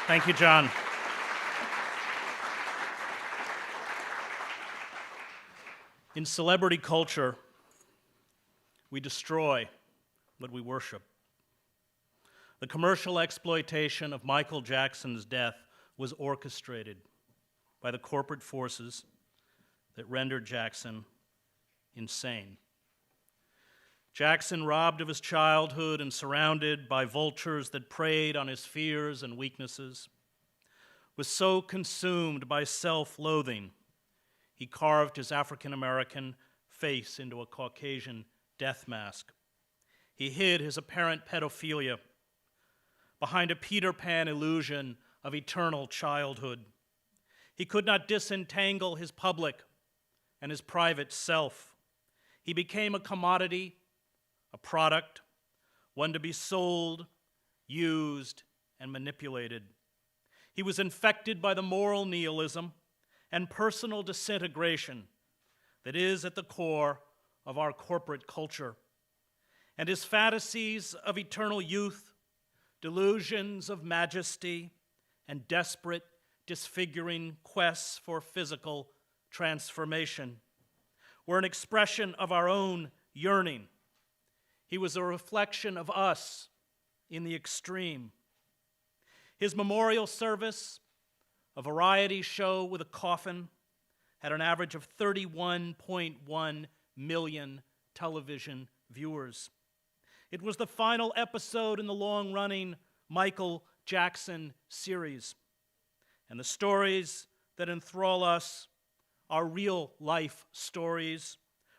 Thank you, John. In celebrity culture, we destroy what we worship. The commercial exploitation of Michael Jackson's death was orchestrated by the corporate forces that rendered Jackson insane. Jackson, robbed of his childhood and surrounded by vultures that preyed on his fears and weaknesses, was so consumed by self-loathing, he carved his African-American face into a Caucasian death mask. He hid his apparent pedophilia behind a Peter Pan illusion of eternal childhood. He could not disentangle his public and his private self. He became a commodity, a product, one to be sold, used, and manipulated. He was infected by the moral nihilism and personal disintegration that is at the core of our corporate culture. And his fantasies of eternal youth, delusions of majesty, and desperate, disfiguring quests for physical transformation were an expression of our own yearning. He was a reflection of us in the extreme. His memorial service, a variety show with a coffin, had an average of 31.1 million television viewers. It was the final episode in the long-running Michael Jackson series. And the stories that enthrall us are real-life stories,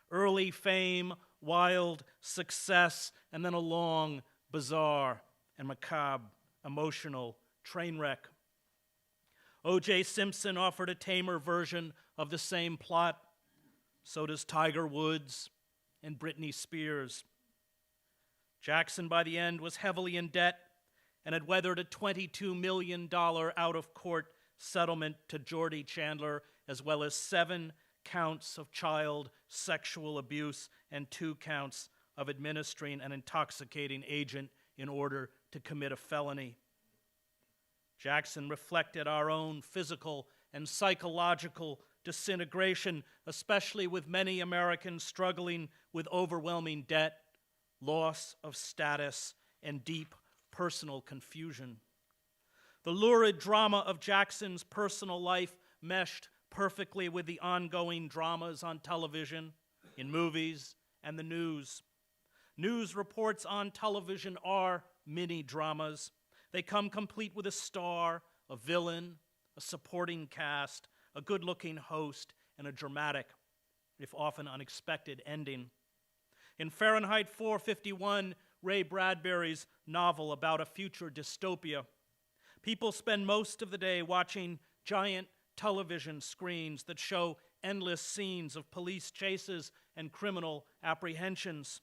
early fame, wild success, and then a long, bizarre, and macabre, emotional train wreck. O.J. Simpson offered a tamer version of the same plot. So does Tiger Woods and Britney Spears. Jackson, by the end, was heavily in debt and had weathered a $22 million out-of-court settlement to Jordy Chandler, as well as 7 counts of child sexual abuse and 2 counts of administering an intoxicating agent in order to commit a felony. Jackson reflected our own physical and psychological disintegration, especially with many Americans struggling with overwhelming debt, loss of status, and deep personal confusion. The lurid drama of Jackson's personal life meshed perfectly with the ongoing dramas on television, in movies, and the news. News reports on television are mini-dramas. They come complete with a star, a villain, a supporting cast, a good-looking host, and a dramatic, if often unexpected, ending. In Fahrenheit 451, Ray Bradbury's novel about a future dystopia, people spend most of the day watching giant television screens that show endless scenes of police chases and criminal apprehensions.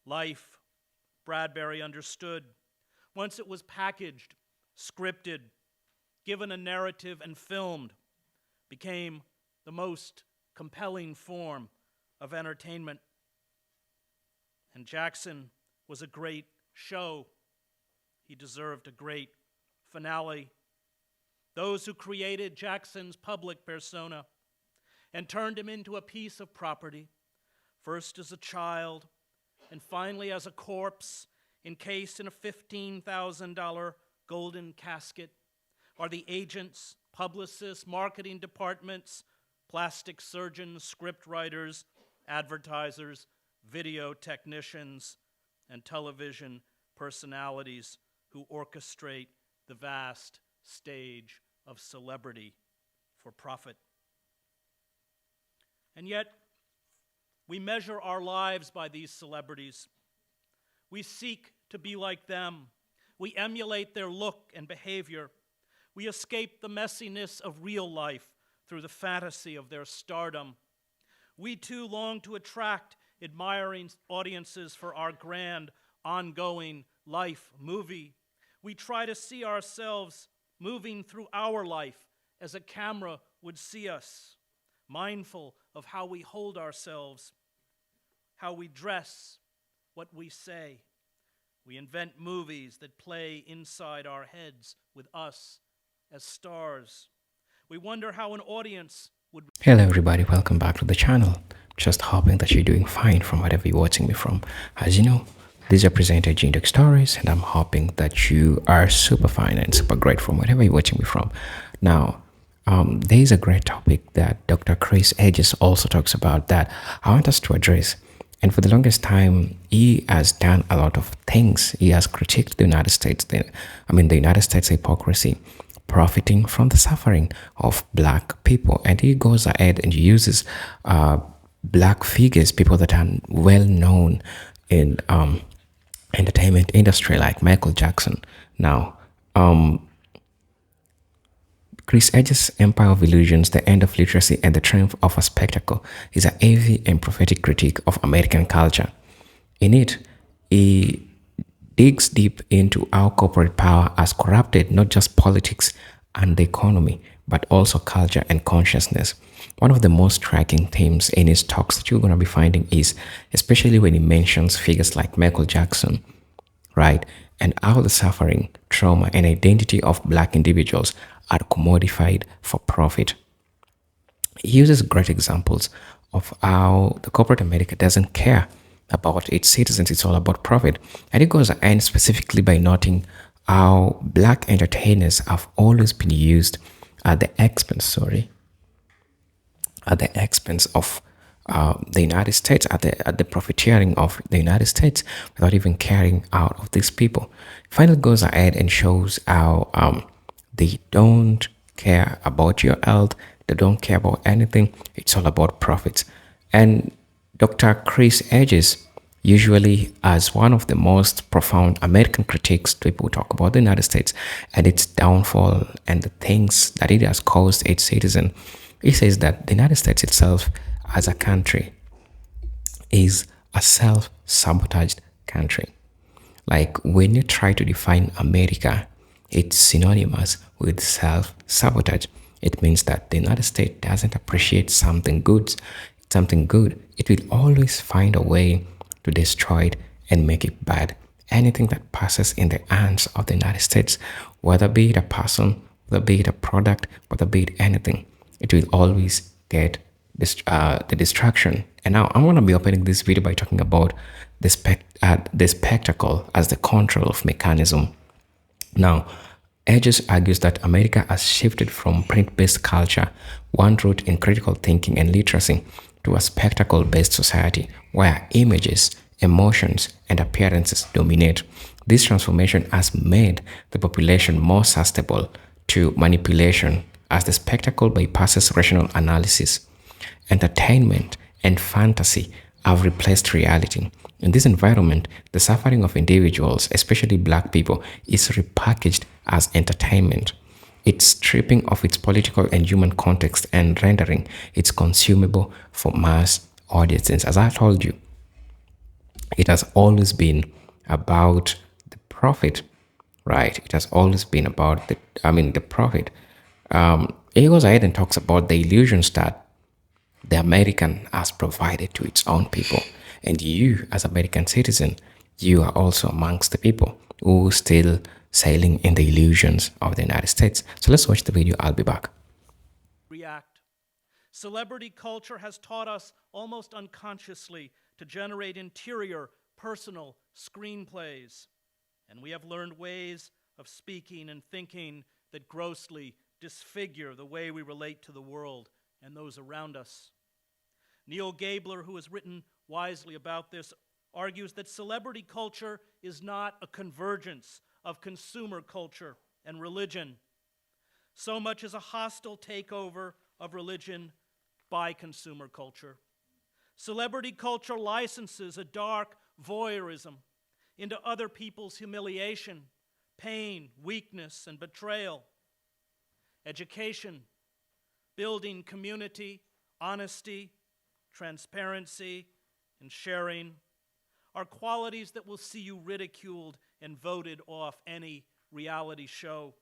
Life, Bradbury understood, once it was packaged, scripted, given a narrative, and filmed, became the most compelling form of entertainment. And Jackson was a great show. He deserved a great finale. Those who created Jackson's public persona and turned him into a piece of property, first as a child and finally as a corpse encased in a $15,000 golden casket, are the agents, publicists, marketing departments, plastic surgeons, script writers, advertisers, video technicians, and television personalities who orchestrate the vast stage of celebrity for profit. And yet, we measure our lives by these celebrities. We seek to be like them. We emulate their look and behavior. We escape the messiness of real life through the fantasy of their stardom. We too long to attract admiring audiences for our grand, ongoing life movie. We try to see ourselves moving through our life as a camera would see us, mindful of how we hold ourselves, how we dress, what we say. We invent movies that play inside our heads with us as stars. We wonder how an audience would... Hello everybody, welcome back to the channel. Just hoping that you're doing fine from wherever you're watching me from. As you know, this is your presenter Jindoc Stories, and I'm hoping that you are super fine and super great from wherever you're watching me from. Now, there is a great topic that Dr. Chris Hedges also talks about that I want us to address. And for the longest time, he has done a lot of things. He has critiqued the United States, the United States hypocrisy, profiting from the suffering of black people. And he goes ahead and uses black figures, people that are well known in entertainment industry, like Michael Jackson. Now, Chris Hedges' Empire of Illusions, The End of Literacy and the Triumph of a Spectacle is a heavy and prophetic critique of American culture. In it, he digs deep into how corporate power has corrupted not just politics and the economy, but also culture and consciousness. One of the most striking themes in his talks that you're going to be finding is, especially when he mentions figures like Michael Jackson, right? And how the suffering, trauma, and identity of black individuals are commodified for profit. He uses great examples of how the corporate America doesn't care about its citizens, it's all about profit. And it goes ahead specifically by noting how black entertainers have always been used at the expense, of the United States, at the profiteering of the United States, without even caring out of these people. Finally goes ahead and shows how they don't care about your health, they don't care about anything, it's all about profits. And Dr. Chris Hedges usually as one of the most profound American critiques, people talk about the United States and its downfall and the things that it has caused its citizens. He says that the United States itself as a country is a self-sabotaged country. Like when you try to define America, it's synonymous with self-sabotage. It means that the United States doesn't appreciate something good. It will always find a way to destroy it and make it bad. Anything that passes in the hands of the United States, whether be it a person, whether be it a product, whether be it anything, it will always get the destruction. And now I'm going to be opening this video by talking about the spectacle as the control of mechanism. Now, Hedges argues that America has shifted from print-based culture, one root in critical thinking and literacy, to a spectacle-based society where images, emotions, and appearances dominate. This transformation has made the population more susceptible to manipulation as the spectacle bypasses rational analysis. Entertainment and fantasy have replaced reality. In this environment, the suffering of individuals, especially black people, is repackaged as entertainment. It's stripping of its political and human context and rendering it consumable for mass audiences. As I told you, it has always been about the profit, right? It has always been about the profit. He goes ahead and talks about the illusions that the American has provided to its own people. And you, as American citizen, you are also amongst the people who still sailing in the illusions of the United States. So let's watch the video. I'll be back. React. Celebrity culture has taught us almost unconsciously to generate interior, personal screenplays. And we have learned ways of speaking and thinking that grossly disfigure the way we relate to the world and those around us. Neil Gabler, who has written wisely about this, argues that celebrity culture is not a convergence of consumer culture and religion, so much as a hostile takeover of religion by consumer culture. Celebrity culture licenses a dark voyeurism into other people's humiliation, pain, weakness, and betrayal. Education, building community, honesty, transparency, and sharing are qualities that will see you ridiculed and voted off any reality show.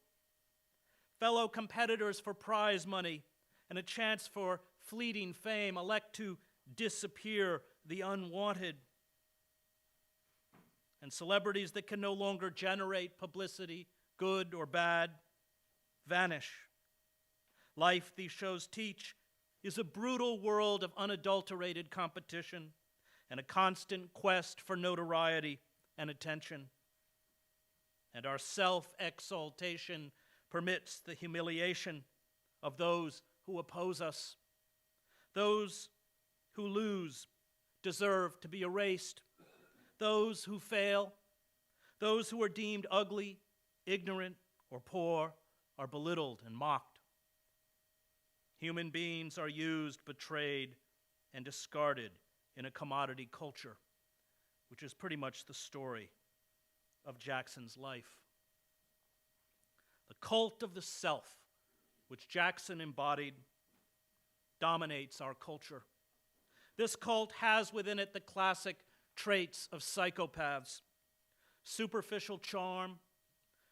Fellow competitors for prize money and a chance for fleeting fame elect to disappear the unwanted and celebrities that can no longer generate publicity, good or bad, vanish. Life, these shows teach, is a brutal world of unadulterated competition and a constant quest for notoriety and attention. And our self-exaltation permits the humiliation of those who oppose us. Those who lose deserve to be erased. Those who fail, those who are deemed ugly, ignorant, or poor, are belittled and mocked. Human beings are used, betrayed, and discarded in a commodity culture, which is pretty much the story of Jackson's life. The cult of the self, which Jackson embodied, dominates our culture. This cult has within it the classic traits of psychopaths: superficial charm,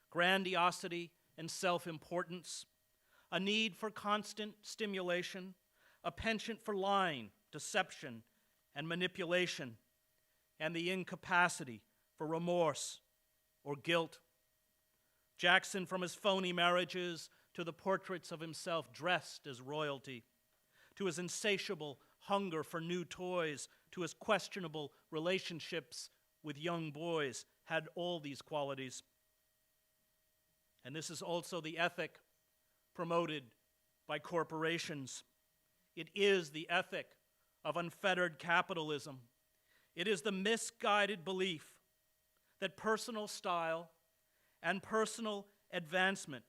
grandiosity and self-importance, a need for constant stimulation, a penchant for lying, deception, and manipulation, and the incapacity for remorse or guilt. Jackson, from his phony marriages to the portraits of himself dressed as royalty, to his insatiable hunger for new toys, to his questionable relationships with young boys, had all these qualities. And this is also the ethic promoted by corporations. It is the ethic of unfettered capitalism. It is the misguided belief that personal style and personal advancement,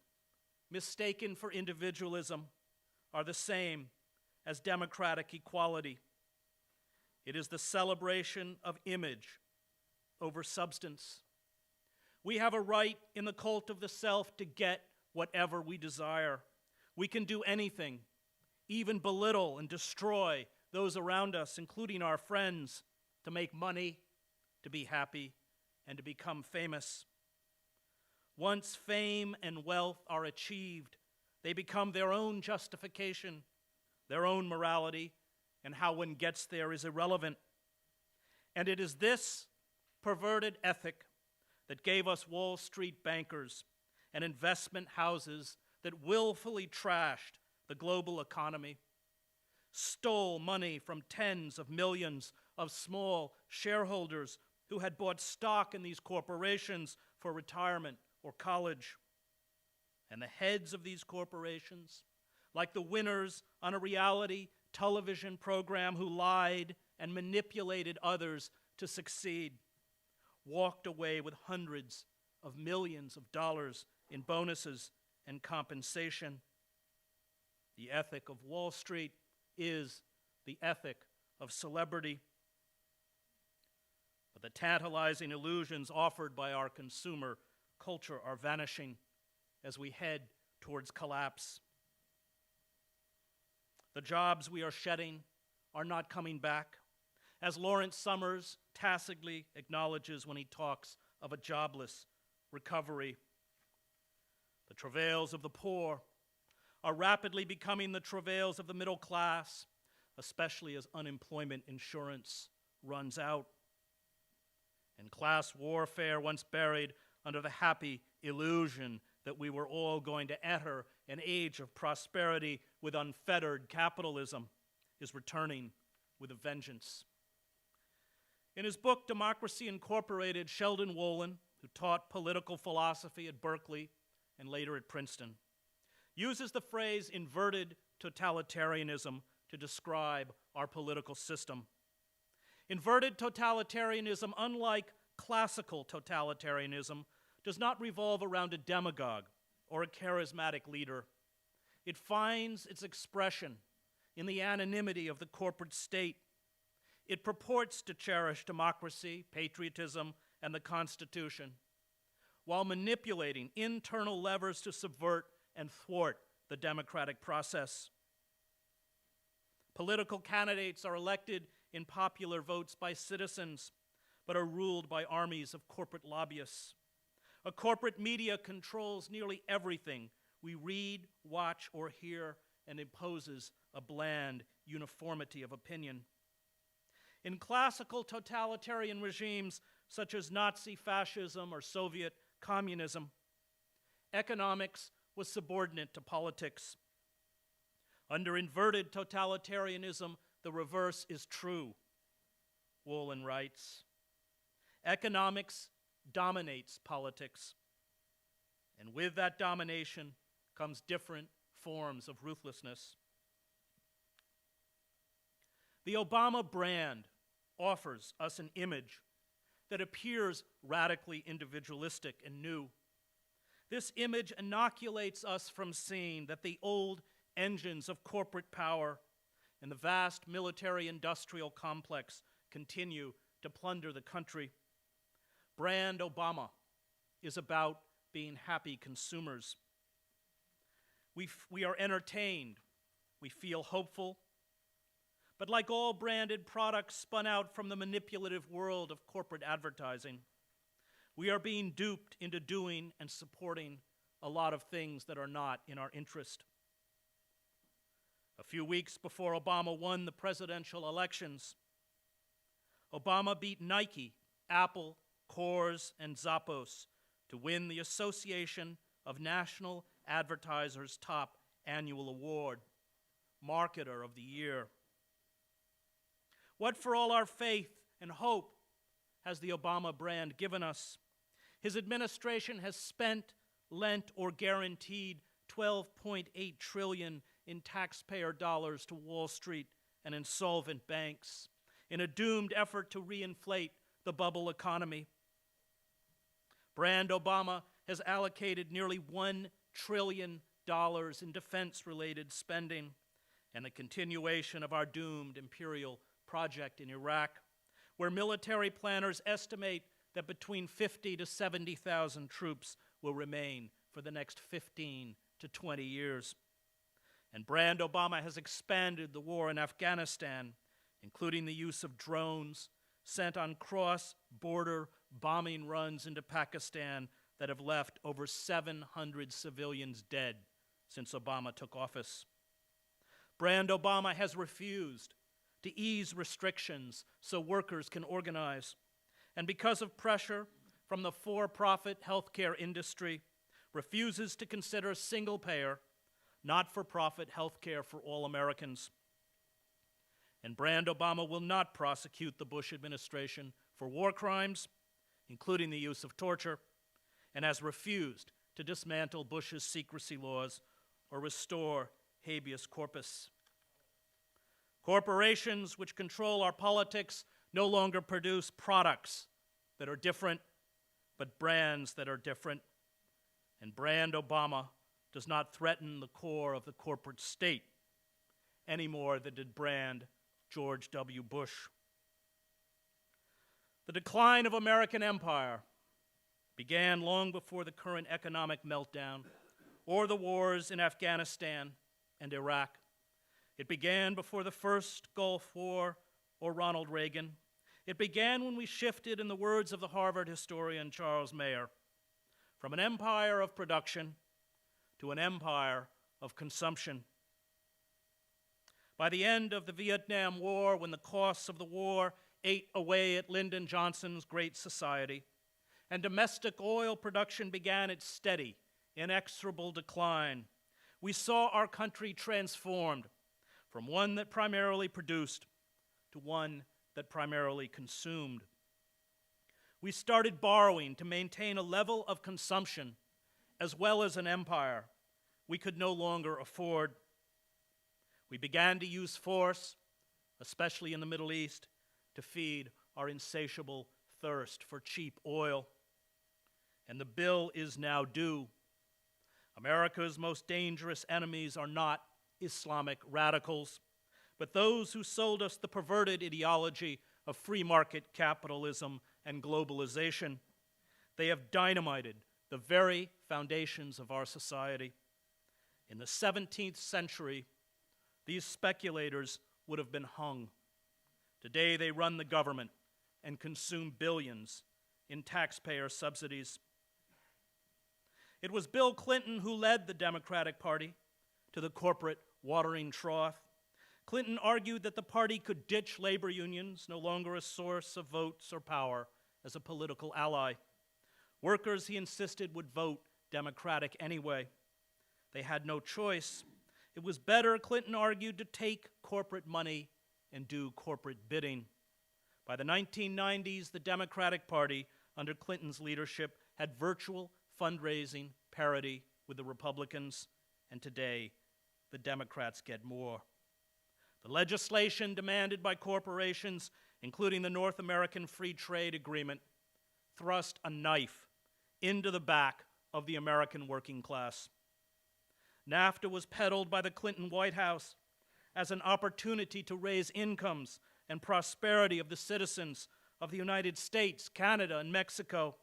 mistaken for individualism, are the same as democratic equality. It is the celebration of image over substance. We have a right in the cult of the self to get whatever we desire. We can do anything, even belittle and destroy those around us, including our friends, to make money, to be happy, and to become famous. Once fame and wealth are achieved, they become their own justification, their own morality, and how one gets there is irrelevant. And it is this perverted ethic that gave us Wall Street bankers and investment houses that willfully trashed the global economy, stole money from tens of millions of small shareholders who had bought stock in these corporations for retirement or college. And the heads of these corporations, like the winners on a reality television program who lied and manipulated others to succeed, walked away with hundreds of millions of dollars in bonuses and compensation. The ethic of Wall Street is the ethic of celebrity. But the tantalizing illusions offered by our consumer culture are vanishing as we head towards collapse. The jobs we are shedding are not coming back, as Lawrence Summers tacitly acknowledges when he talks of a jobless recovery. The travails of the poor are rapidly becoming the travails of the middle class, especially as unemployment insurance runs out. And class warfare, once buried under the happy illusion that we were all going to enter an age of prosperity with unfettered capitalism, is returning with a vengeance. In his book, Democracy Incorporated, Sheldon Wolin, who taught political philosophy at Berkeley and later at Princeton, uses the phrase inverted totalitarianism to describe our political system. Inverted totalitarianism, unlike classical totalitarianism, does not revolve around a demagogue or a charismatic leader. It finds its expression in the anonymity of the corporate state. It purports to cherish democracy, patriotism, and the Constitution, while manipulating internal levers to subvert and thwart the democratic process. Political candidates are elected in popular votes by citizens, but are ruled by armies of corporate lobbyists. A corporate media controls nearly everything we read, watch, or hear, and imposes a bland uniformity of opinion. In classical totalitarian regimes, such as Nazi fascism or Soviet communism, economics was subordinate to politics. Under inverted totalitarianism, the reverse is true, Wolin writes. Economics dominates politics, and with that domination comes different forms of ruthlessness. The Obama brand offers us an image that appears radically individualistic and new. This image inoculates us from seeing that the old engines of corporate power and the vast military-industrial complex continue to plunder the country. Brand Obama is about being happy consumers. We are entertained, we feel hopeful, but like all branded products spun out from the manipulative world of corporate advertising, we are being duped into doing and supporting a lot of things that are not in our interest. A few weeks before Obama won the presidential elections, Obama beat Nike, Apple, Coors, and Zappos to win the Association of National Advertisers' top annual award, Marketer of the Year. What for all our faith and hope has the Obama brand given us? His administration has spent, lent, or guaranteed $12.8 trillion in taxpayer dollars to Wall Street and insolvent banks in a doomed effort to reinflate the bubble economy. Brand Obama has allocated nearly $1 trillion in defense-related spending and the continuation of our doomed imperial project in Iraq, where military planners estimate that between 50 to 70,000 troops will remain for the next 15 to 20 years. And Brand Obama has expanded the war in Afghanistan, including the use of drones sent on cross-border bombing runs into Pakistan that have left over 700 civilians dead since Obama took office. Brand Obama has refused to ease restrictions so workers can organize, and because of pressure from the for-profit healthcare industry, refuses to consider single-payer, not-for-profit healthcare for all Americans. And Brand Obama will not prosecute the Bush administration for war crimes, including the use of torture, and has refused to dismantle Bush's secrecy laws or restore habeas corpus. Corporations which control our politics no longer produce products that are different, but brands that are different. And Brand Obama does not threaten the core of the corporate state any more than did Brand George W. Bush. The decline of American empire began long before the current economic meltdown or the wars in Afghanistan and Iraq. It began before the first Gulf War or Ronald Reagan. It began when we shifted, in the words of the Harvard historian Charles Mayer, from an empire of production to an empire of consumption. By the end of the Vietnam War, when the costs of the war ate away at Lyndon Johnson's Great Society, and domestic oil production began its steady, inexorable decline, we saw our country transformed from one that primarily produced to one that primarily consumed. We started borrowing to maintain a level of consumption as well as an empire we could no longer afford. We began to use force, especially in the Middle East, to feed our insatiable thirst for cheap oil. And the bill is now due. America's most dangerous enemies are not Islamic radicals, but those who sold us the perverted ideology of free market capitalism and globalization. They have dynamited the very foundations of our society. In the 17th century, these speculators would have been hung. Today they run the government and consume billions in taxpayer subsidies. It was Bill Clinton who led the Democratic Party to the corporate watering trough. Clinton argued that the party could ditch labor unions, no longer a source of votes or power, as a political ally. Workers, he insisted, would vote Democratic anyway. They had no choice. It was better, Clinton argued, to take corporate money and do corporate bidding. By the 1990s, the Democratic Party, under Clinton's leadership, had virtual fundraising parity with the Republicans, and today the Democrats get more. The legislation demanded by corporations, including the North American Free Trade Agreement, thrust a knife into the back of the American working class. NAFTA was peddled by the Clinton White House as an opportunity to raise incomes and prosperity of the citizens of the United States, Canada, and Mexico.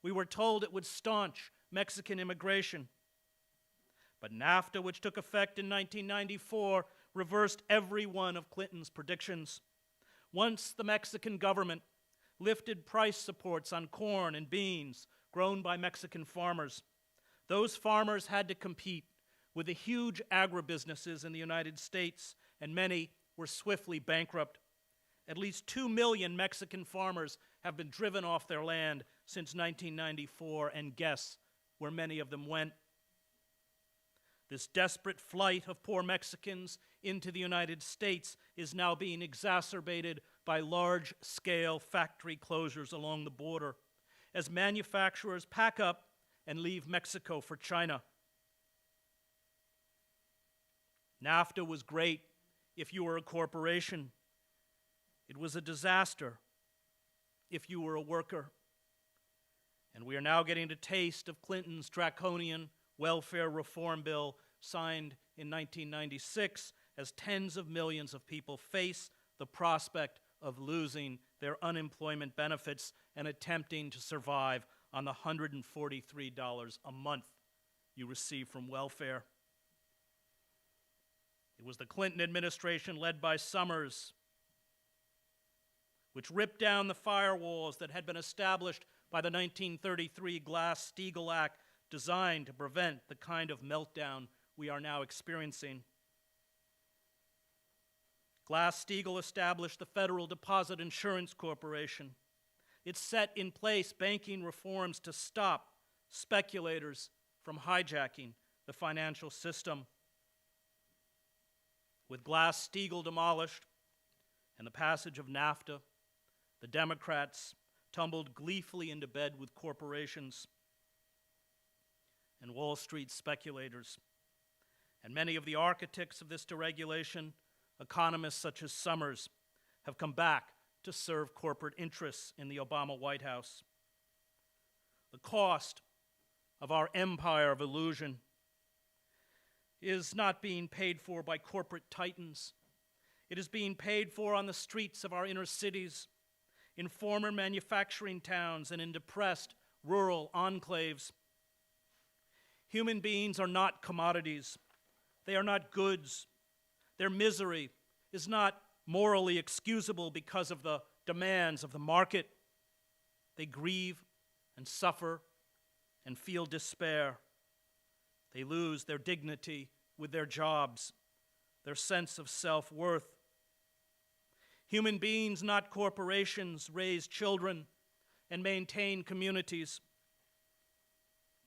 We were told it would staunch Mexican immigration. But NAFTA, which took effect in 1994, reversed every one of Clinton's predictions. Once the Mexican government lifted price supports on corn and beans grown by Mexican farmers, those farmers had to compete with the huge agribusinesses in the United States, and many were swiftly bankrupt. At least 2 million Mexican farmers have been driven off their land since 1994, and guess where many of them went? This desperate flight of poor Mexicans into the United States is now being exacerbated by large-scale factory closures along the border, as manufacturers pack up and leave Mexico for China. NAFTA was great if you were a corporation. It was a disaster if you were a worker. And we are now getting a taste of Clinton's draconian welfare reform bill signed in 1996 as tens of millions of people face the prospect of losing their unemployment benefits and attempting to survive on the $143 a month you receive from welfare. It was the Clinton administration led by Summers which ripped down the firewalls that had been established by the 1933 Glass-Steagall Act, designed to prevent the kind of meltdown we are now experiencing. Glass-Steagall established the Federal Deposit Insurance Corporation. It set in place banking reforms to stop speculators from hijacking the financial system. With Glass-Steagall demolished and the passage of NAFTA, the Democrats tumbled gleefully into bed with corporations and Wall Street speculators. And many of the architects of this deregulation, economists such as Summers, have come back to serve corporate interests in the Obama White House. The cost of our empire of illusion is not being paid for by corporate titans. It is being paid for on the streets of our inner cities, in former manufacturing towns, and in depressed rural enclaves. Human beings are not commodities. They are not goods. Their misery is not morally excusable because of the demands of the market. They grieve and suffer and feel despair. They lose their dignity with their jobs, their sense of self-worth. Human beings, not corporations, raise children and maintain communities.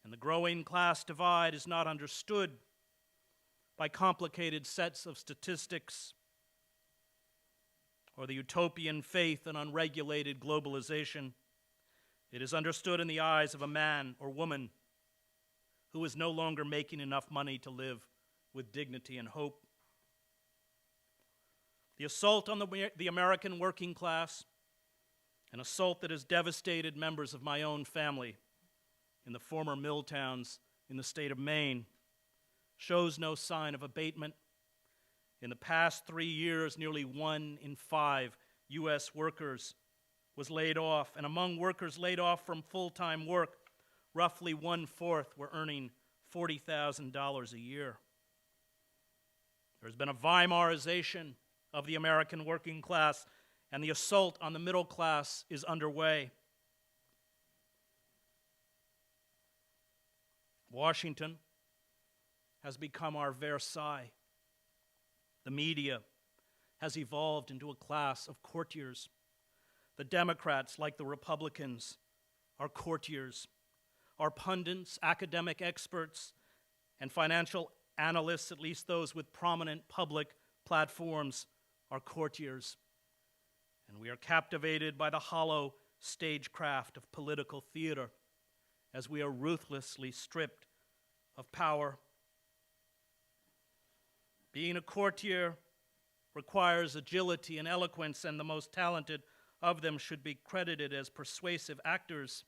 And the growing class divide is not understood by complicated sets of statistics or the utopian faith in unregulated globalization. It is understood in the eyes of a man or woman who is no longer making enough money to live with dignity and hope. The assault on the American working class, an assault that has devastated members of my own family in the former mill towns in the state of Maine, shows no sign of abatement. In the past 3 years, nearly 1 in 5 U.S. workers was laid off, and among workers laid off from full-time work, roughly 1/4 were earning $40,000 a year. There's been a Weimarization of the American working class, and the assault on the middle class is underway. Washington has become our Versailles. The media has evolved into a class of courtiers. The Democrats, like the Republicans, are courtiers. Our pundits, academic experts, and financial analysts, at least those with prominent public platforms, are courtiers. And we are captivated by the hollow stagecraft of political theater as we are ruthlessly stripped of power. Being a courtier requires agility and eloquence, and the most talented of them should be credited as persuasive actors.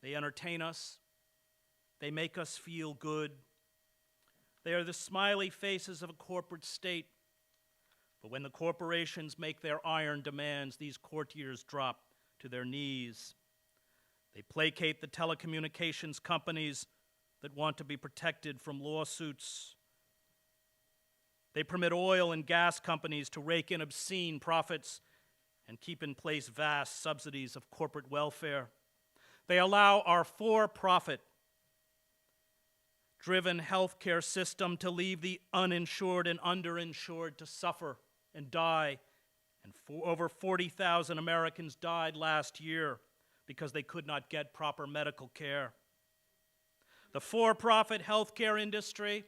They entertain us. They make us feel good. They are the smiley faces of a corporate state. But when the corporations make their iron demands, these courtiers drop to their knees. They placate the telecommunications companies that want to be protected from lawsuits. They permit oil and gas companies to rake in obscene profits and keep in place vast subsidies of corporate welfare. They allow our for-profit driven healthcare system to leave the uninsured and underinsured to suffer and die. And over 40,000 Americans died last year because they could not get proper medical care. The for-profit healthcare industry,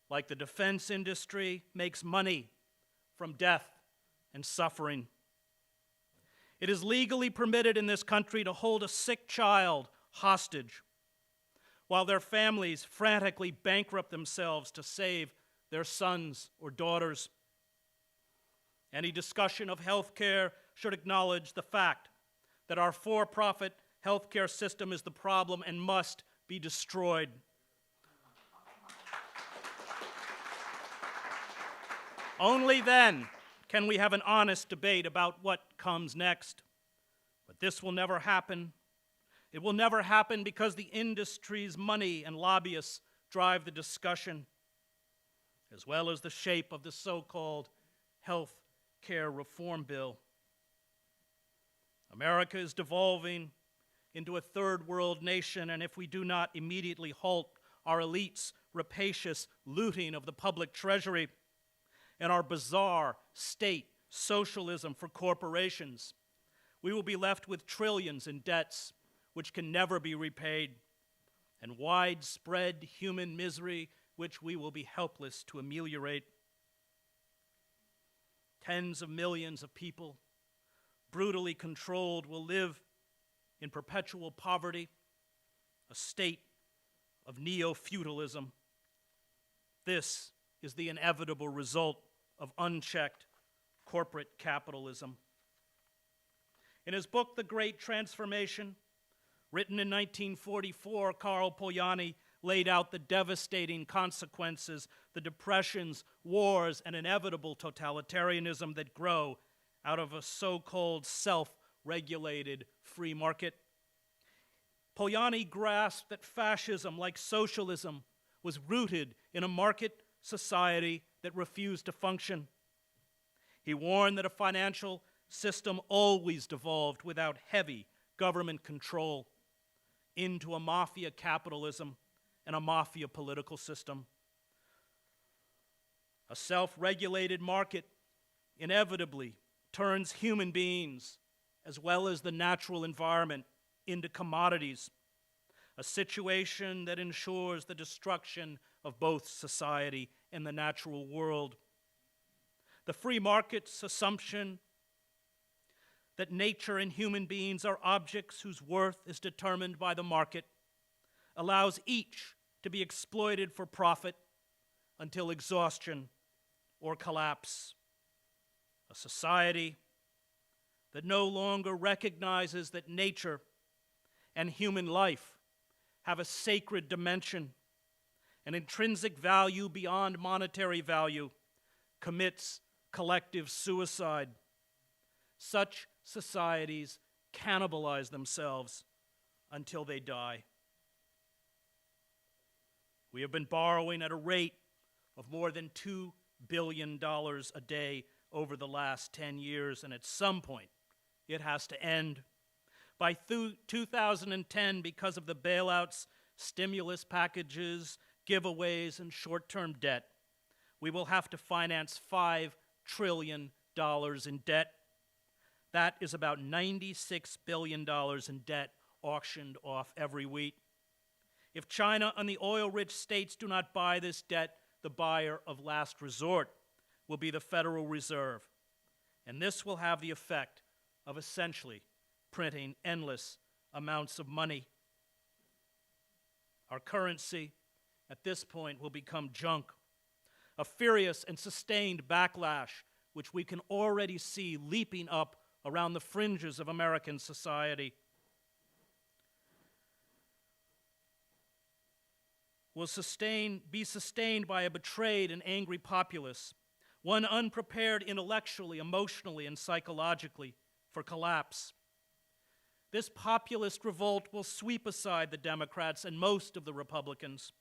like the defense industry, makes money from death and suffering. It is legally permitted in this country to hold a sick child hostage while their families frantically bankrupt themselves to save their sons or daughters. Any discussion of health care should acknowledge the fact that our for-profit healthcare system is the problem and must be destroyed. Only then can we have an honest debate about what comes next. But this will never happen. It will never happen because the industry's money and lobbyists drive the discussion, as well as the shape of the so-called health care reform bill. America is devolving into a third world nation, and if we do not immediately halt our elites' rapacious looting of the public treasury and our bizarre state socialism for corporations, we will be left with trillions in debts which can never be repaid, and widespread human misery which we will be helpless to ameliorate. Tens of millions of people, brutally controlled, will live in perpetual poverty, a state of neo-feudalism. This is the inevitable result of unchecked corporate capitalism. In his book, The Great Transformation, written in 1944, Karl Polanyi laid out the devastating consequences, the depressions, wars, and inevitable totalitarianism that grow out of a so-called self-regulated free market. Polanyi grasped that fascism, like socialism, was rooted in a market society that refused to function. He warned that a financial system always devolved without heavy government control into a mafia capitalism and a mafia political system. A self-regulated market inevitably turns human beings, as well as the natural environment, into commodities, a situation that ensures the destruction of both society and the natural world. The free market's assumption that nature and human beings are objects whose worth is determined by the market allows each to be exploited for profit until exhaustion or collapse. A society that no longer recognizes that nature and human life have a sacred dimension, an intrinsic value beyond monetary value, commits collective suicide. Such societies cannibalize themselves until they die. We have been borrowing at a rate of more than $2 billion a day over the last 10 years, and at some point, it has to end. By 2010, because of the bailouts, stimulus packages, giveaways, and short-term debt, we will have to finance $5 trillion in debt. That is about $96 billion in debt auctioned off every week. If China and the oil-rich states do not buy this debt, the buyer of last resort will be the Federal Reserve. And this will have the effect of essentially printing endless amounts of money. Our currency, at this point, will become junk. A furious and sustained backlash, which we can already see leaping up around the fringes of American society, will be sustained by a betrayed and angry populace, one unprepared intellectually, emotionally, and psychologically for collapse. This populist revolt will sweep aside the Democrats and most of the Republicans.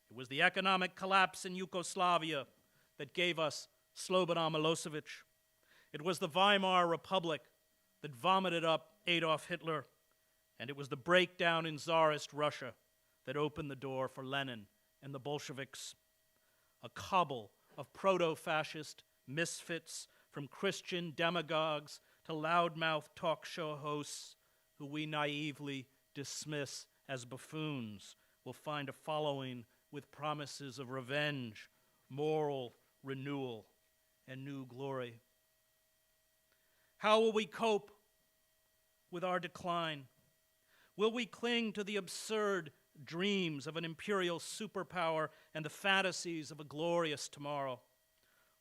It was the economic collapse in Yugoslavia that gave us Slobodan Milosevic. It was the Weimar Republic that vomited up Adolf Hitler. And it was the breakdown in Tsarist Russia that opened the door for Lenin and the Bolsheviks. A cabal of proto-fascist misfits, from Christian demagogues to loudmouth talk show hosts who we naively dismiss as buffoons, will find a following with promises of revenge, moral renewal, and new glory. How will we cope with our decline? Will we cling to the absurd dreams of an imperial superpower and the fantasies of a glorious tomorrow?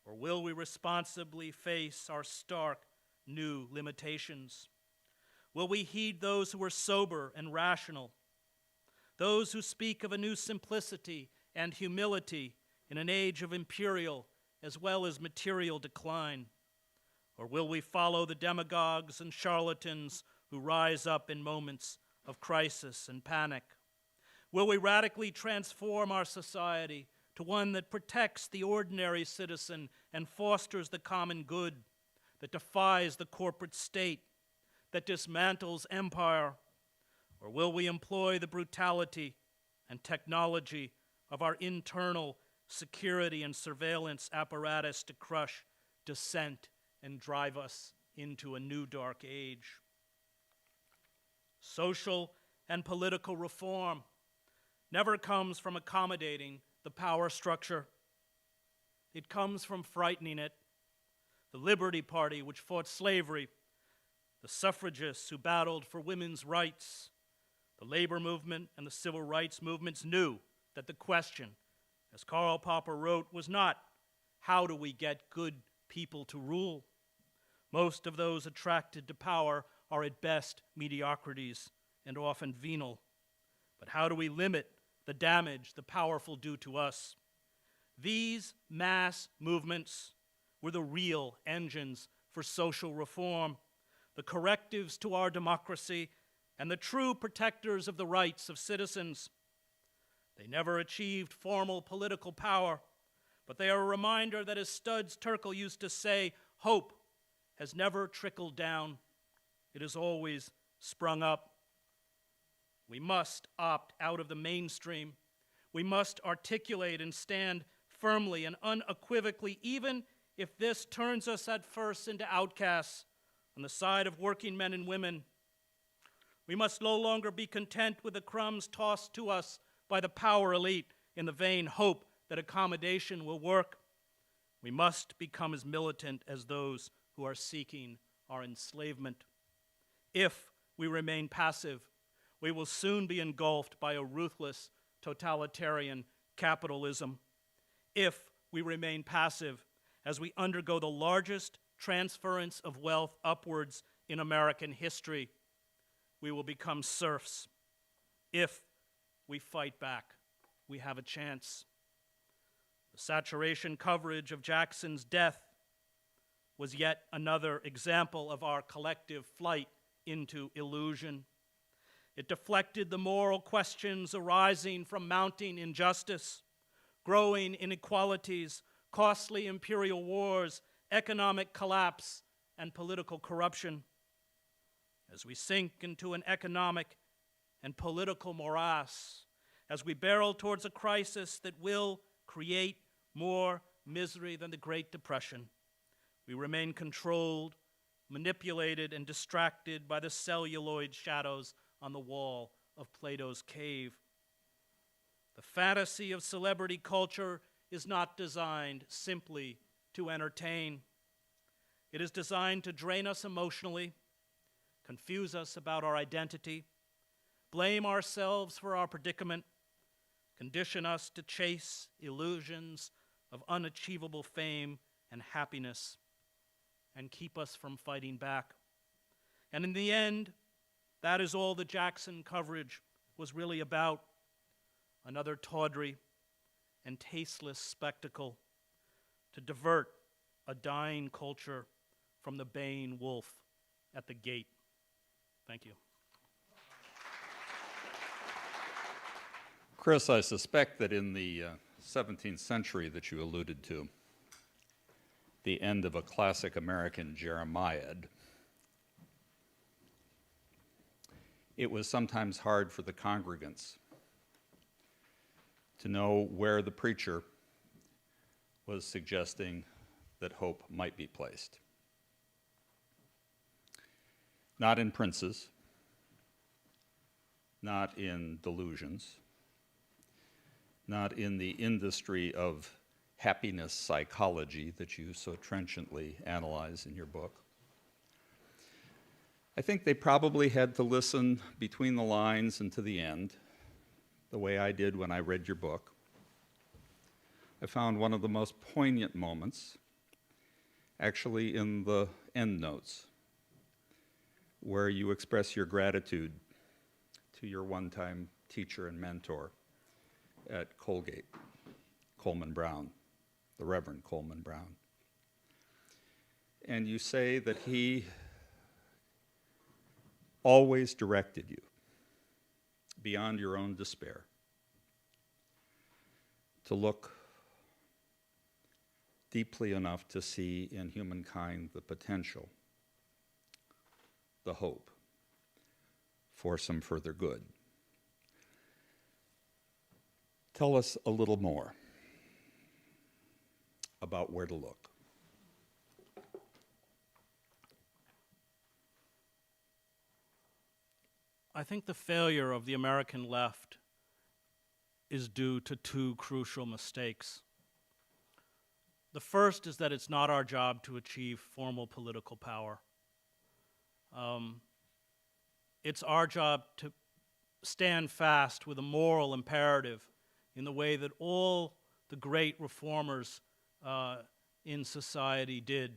Or will we responsibly face our stark new limitations? Will we heed those who are sober and rational, those who speak of a new simplicity and humility in an age of imperial as well as material decline? Or will we follow the demagogues and charlatans who rise up in moments of crisis and panic? Will we radically transform our society to one that protects the ordinary citizen and fosters the common good, that defies the corporate state, that dismantles empire? Or will we employ the brutality and technology of our internal security and surveillance apparatus to crush dissent and drive us into a new dark age? Social and political reform never comes from accommodating the power structure. It comes from frightening it. The Liberty Party, which fought slavery, the suffragists who battled for women's rights, the labor movement and the civil rights movements knew that the question, as Karl Popper wrote, was not, how do we get good people to rule? Most of those attracted to power are at best mediocrities and often venal. But how do we limit the damage the powerful do to us? These mass movements were the real engines for social reform, the correctives to our democracy, and the true protectors of the rights of citizens. They never achieved formal political power, but they are a reminder that, as Studs Terkel used to say, hope has never trickled down. It has always sprung up. We must opt out of the mainstream. We must articulate and stand firmly and unequivocally, even if this turns us at first into outcasts, on the side of working men and women. We must no longer be content with the crumbs tossed to us by the power elite in the vain hope that accommodation will work. We must become as militant as those who are seeking our enslavement. If we remain passive, we will soon be engulfed by a ruthless totalitarian capitalism. If we remain passive as we undergo the largest transference of wealth upwards in American history, we will become serfs. If we fight back, we have a chance. The saturation coverage of Jackson's death was yet another example of our collective flight into illusion. It deflected the moral questions arising from mounting injustice, growing inequalities, costly imperial wars, economic collapse, and political corruption. As we sink into an economic and political morass, as we barrel towards a crisis that will create more misery than the Great Depression, We remain controlled, manipulated, and distracted by the celluloid shadows on the wall of Plato's cave. The fantasy of celebrity culture is not designed simply to entertain. It is designed to drain us emotionally, confuse us about our identity, blame ourselves for our predicament, condition us to chase illusions of unachievable fame and happiness, and keep us from fighting back. And in the end, that is all the Jackson coverage was really about. Another tawdry and tasteless spectacle to divert a dying culture from the baying wolf at the gate. Thank you. Chris, I suspect that in the 17th century that you alluded to, the end of a classic American Jeremiad, it was sometimes hard for the congregants to know where the preacher was suggesting that hope might be placed. Not in princes, not in delusions, not in the industry of happiness psychology that you so trenchantly analyze in your book. I think they probably had to listen between the lines and to the end, the way I did when I read your book. I found one of the most poignant moments actually in the endnotes, where you express your gratitude to your one-time teacher and mentor at Colgate, Coleman Brown, the Reverend Coleman Brown. And you say that he always directed you beyond your own despair to look deeply enough to see in humankind the potential, the hope for some further good. Tell us a little more about where to look. I think the failure of the American left is due to two crucial mistakes. The first is that it's not our job to achieve formal political power. It's our job to stand fast with a moral imperative in the way that all the great reformers in society did.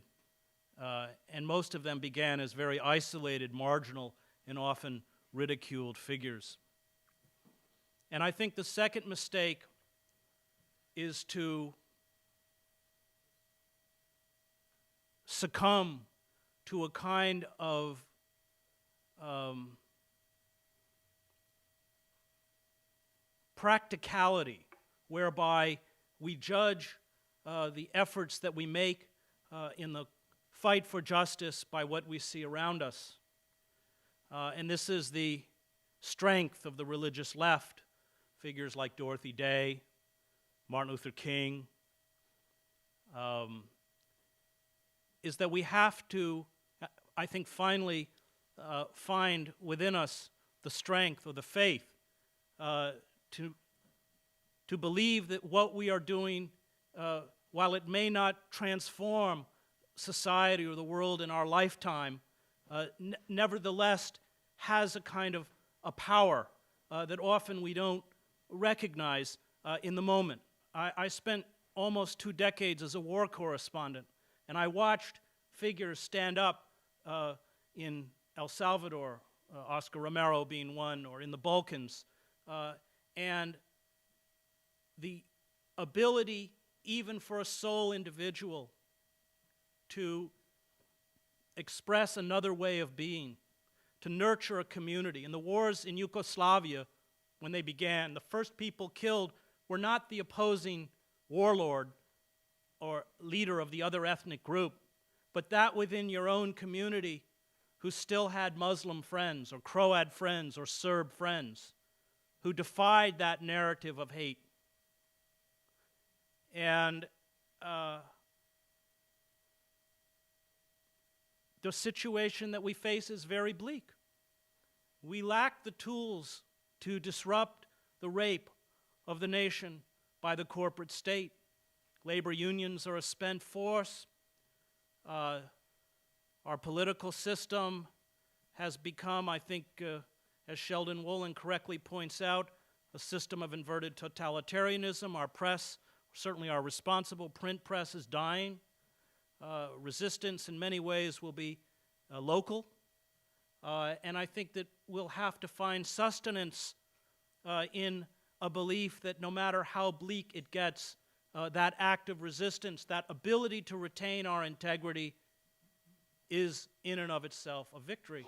And most of them began as very isolated, marginal, and often ridiculed figures. And I think the second mistake is to succumb to a kind of practicality whereby we judge the efforts that we make in the fight for justice by what we see around us. And this is the strength of the religious left, figures like Dorothy Day, Martin Luther King, is that we have to, I think, finally find within us the strength or the faith to believe that what we are doing, while it may not transform society or the world in our lifetime, nevertheless has a kind of a power that often we don't recognize in the moment. I spent almost 2 decades as a war correspondent, and I watched figures stand up in El Salvador, Oscar Romero being one, or in the Balkans, and the ability even for a sole individual to express another way of being, to nurture a community. In the wars in Yugoslavia, when they began, the first people killed were not the opposing warlord or leader of the other ethnic group, but that within your own community who still had Muslim friends or Croat friends or Serb friends, who defied that narrative of hate. And the situation that we face is very bleak. We lack the tools to disrupt the rape of the nation by the corporate state. Labor unions are a spent force. Our political system has become, I think, as Sheldon Wolin correctly points out, a system of inverted totalitarianism. Our press, certainly our responsible print press, is dying. Resistance in many ways will be local. And I think that we'll have to find sustenance in a belief that no matter how bleak it gets, that act of resistance, that ability to retain our integrity, is in and of itself a victory.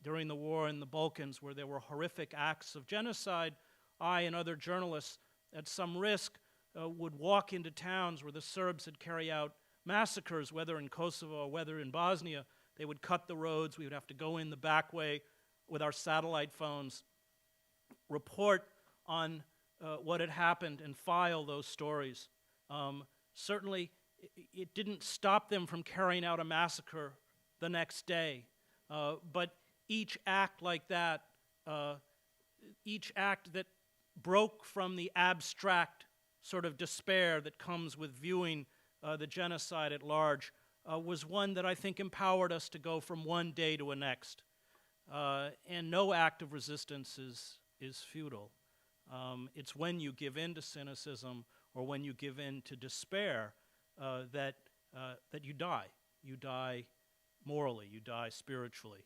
During the war in the Balkans, where there were horrific acts of genocide, I and other journalists, at some risk, would walk into towns where the Serbs had carried out massacres, whether in Kosovo or whether in Bosnia. They would cut the roads. We would have to go in the back way with our satellite phones, report on what had happened, and file those stories. Certainly, it didn't stop them from carrying out a massacre the next day. But each act like that, each act that broke from the abstract sort of despair that comes with viewing the genocide at large, was one that I think empowered us to go from one day to a next. And no act of resistance is futile. It's when you give in to cynicism or when you give in to despair that you die. You die morally, you die spiritually.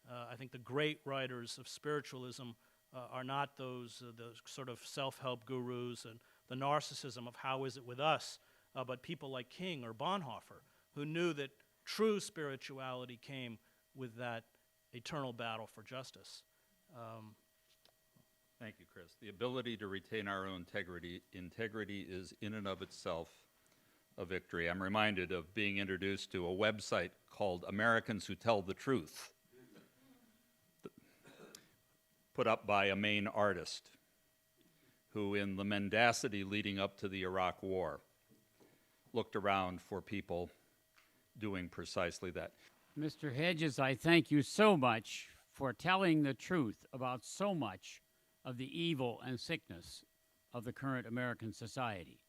I think the great writers of spiritualism are not those sort of self-help gurus and the narcissism of how is it with us, but people like King or Bonhoeffer, who knew that true spirituality came with that eternal battle for justice. Thank you, Chris. The ability to retain our own integrity is in and of itself a victory. I'm reminded of being introduced to a website called Americans Who Tell the Truth, put up by a Maine artist who, in the mendacity leading up to the Iraq War, looked around for people doing precisely that. Mr. Hedges, I thank you so much for telling the truth about so much of the evil and sickness of the current American society.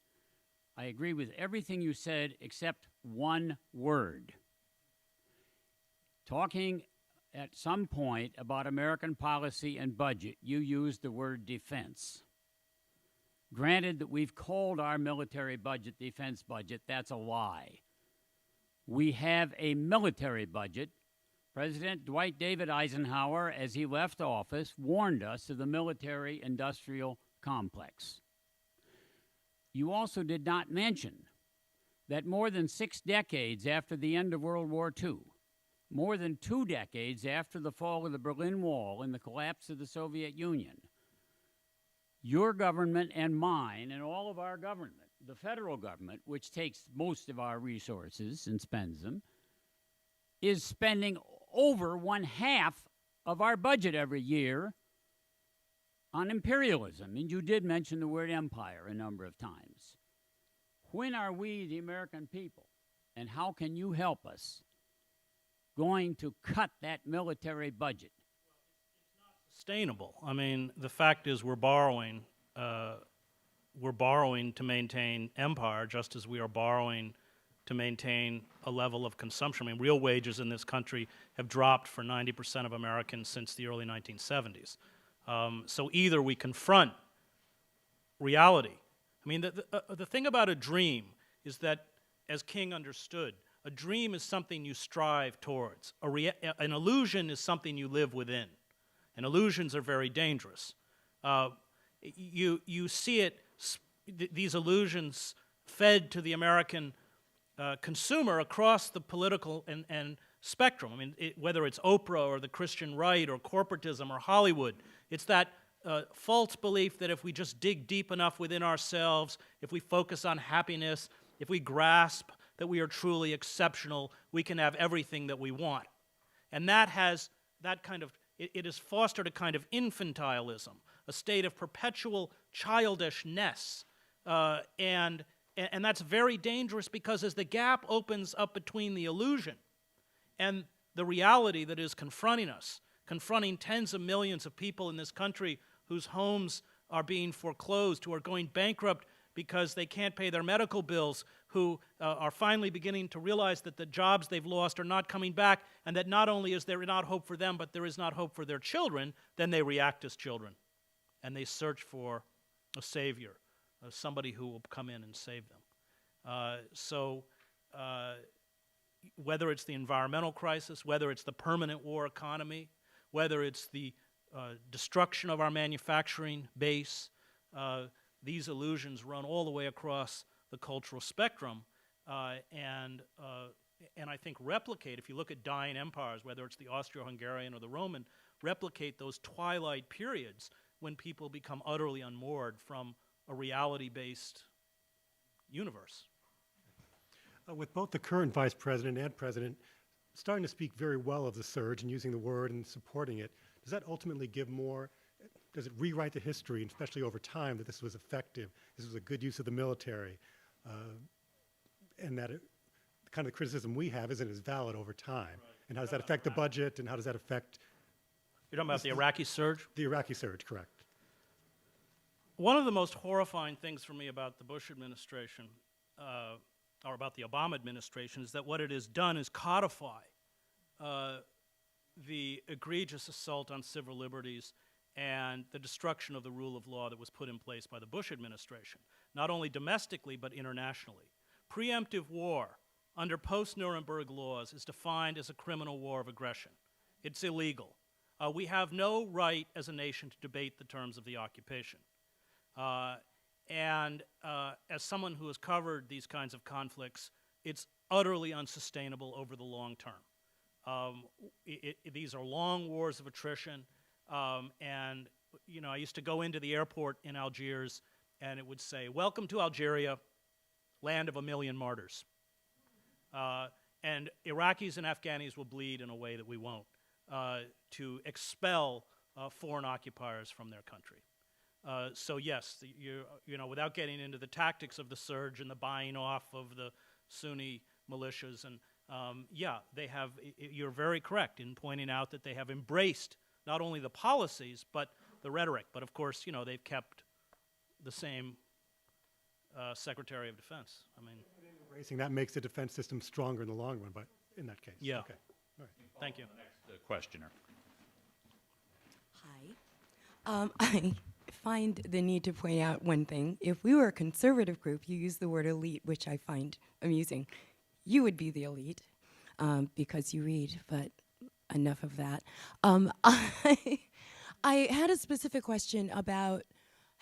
I agree with everything you said except one word. Talking at some point about American policy and budget, you used the word defense. Granted that we've called our military budget defense budget, that's a lie. We have a military budget. President Dwight David Eisenhower, as he left office, warned us of the military-industrial complex. You also did not mention that more than 6 decades after the end of World War II, more than 2 decades after the fall of the Berlin Wall and the collapse of the Soviet Union, your government and mine and all of our government, the federal government, which takes most of our resources and spends them, is spending over 1/2 of our budget every year on imperialism. And you did mention the word empire a number of times. When are we, the American people, and how can you help us, going to cut that military budget? Sustainable. I mean, the fact is we're borrowing to maintain empire, just as we are borrowing to maintain a level of consumption. I mean, real wages in this country have dropped for 90% of Americans since the early 1970s. So either we confront reality. I mean, the thing about a dream is that, as King understood, a dream is something you strive towards. An illusion is something you live within. And illusions are very dangerous. You see it, these illusions fed to the American consumer across the political and spectrum. I mean, whether it's Oprah or the Christian right or corporatism or Hollywood, it's that false belief that if we just dig deep enough within ourselves, if we focus on happiness, if we grasp that we are truly exceptional, we can have everything that we want. And that has that kind of, it has fostered a kind of infantilism, a state of perpetual childishness, and And that's very dangerous because as the gap opens up between the illusion and the reality that is confronting us, confronting tens of millions of people in this country whose homes are being foreclosed, who are going bankrupt because they can't pay their medical bills, who are finally beginning to realize that the jobs they've lost are not coming back, and that not only is there not hope for them, but there is not hope for their children, then they react as children. And they search for a savior, somebody who will come in and save them. Whether it's the environmental crisis, whether it's the permanent war economy, whether it's the destruction of our manufacturing base, these illusions run all the way across the cultural spectrum, and I think replicate, if you look at dying empires, whether it's the Austro-Hungarian or the Roman, replicate those twilight periods when people become utterly unmoored from a reality-based universe. With both the current vice president and president starting to speak very well of the surge and using the word and supporting it, does that ultimately give more, does it rewrite the history, and especially over time, that this was effective, this was a good use of the military, and that kind of the criticism we have isn't as valid over time? Right. And how does that affect the budget, and how does that affect... You're talking about the Iraqi surge? The Iraqi surge, correct. One of the most horrifying things for me about the Bush administration, or about the Obama administration, is that what it has done is codify the egregious assault on civil liberties and the destruction of the rule of law that was put in place by the Bush administration, not only domestically but internationally. Preemptive war under post-Nuremberg laws is defined as a criminal war of aggression. It's illegal. We have no right as a nation to debate the terms of the occupation. And as someone who has covered these kinds of conflicts, it's utterly unsustainable over the long term. These are long wars of attrition, and you know, I used to go into the airport in Algiers, and it would say, "Welcome to Algeria, land of a million martyrs." And Iraqis and Afghanis will bleed in a way that we won't, to expel foreign occupiers from their country. So yes, you know, without getting into the tactics of the surge and the buying off of the Sunni militias, and yeah, they have. You're very correct in pointing out that they have embraced not only the policies but the rhetoric. But of course, you know, they've kept the same Secretary of Defense. I mean, Embracing that makes the defense system stronger in the long run. But in that case, yeah. Okay. All right. Thank you. Next questioner. Hi. I find the need to point out one thing. If we were a conservative group, you use the word elite, which I find amusing. You would be the elite because you read, but enough of that. I had a specific question about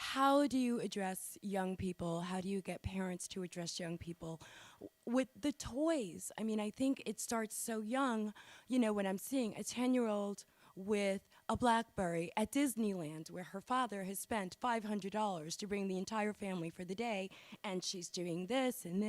how do you address young people? How do you get parents to address young people with the toys? I mean, I think it starts so young. You know, when I'm seeing a 10-year-old with a BlackBerry at Disneyland, where her father has spent $500 to bring the entire family for the day, and she's doing this, and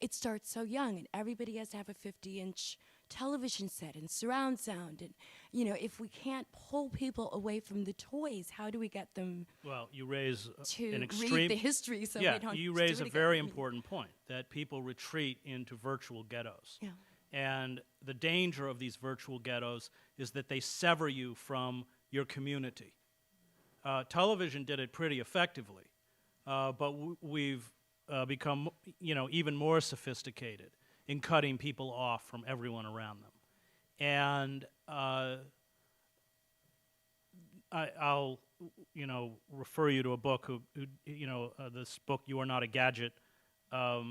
it starts so young, and everybody has to have a 50-inch television set and surround sound, and you know, if we can't pull people away from the toys, how do we get them? Well, you raise to an extreme, read the history, so yeah, we don't. you do raise it a again. very important point, that people retreat into virtual ghettos. Yeah. And the danger of these virtual ghettos is that they sever you from your community. Television did it pretty effectively, but we've become, you know, even more sophisticated in cutting people off from everyone around them. And I'll, you know, refer you to a book who you know, this book, You Are Not a Gadget, by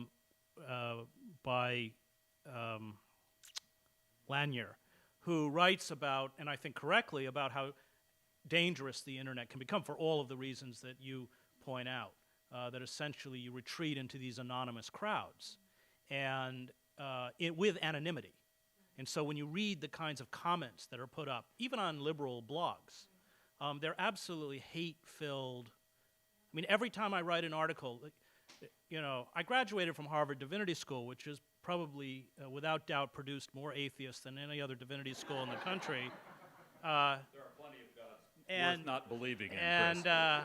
Lanier, who writes about, and I think correctly, about how dangerous the internet can become for all of the reasons that you point out, that essentially you retreat into these anonymous crowds, and with anonymity. And so when you read the kinds of comments that are put up, even on liberal blogs, they're absolutely hate-filled. I mean, every time I write an article, you know, I graduated from Harvard Divinity School, which is probably, without doubt, produced more atheists than any other divinity school in the country. There are plenty of gods. And Worth not believing in, and Chris.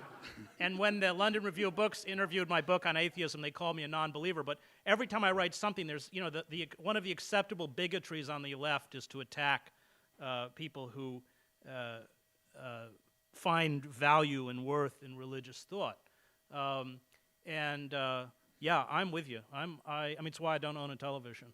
and when the London Review of Books interviewed my book on atheism, they called me a non-believer. But every time I write something, there's one of the acceptable bigotries on the left is to attack people who find value and worth in religious thought. Yeah, I'm with you. I mean, it's why I don't own a television.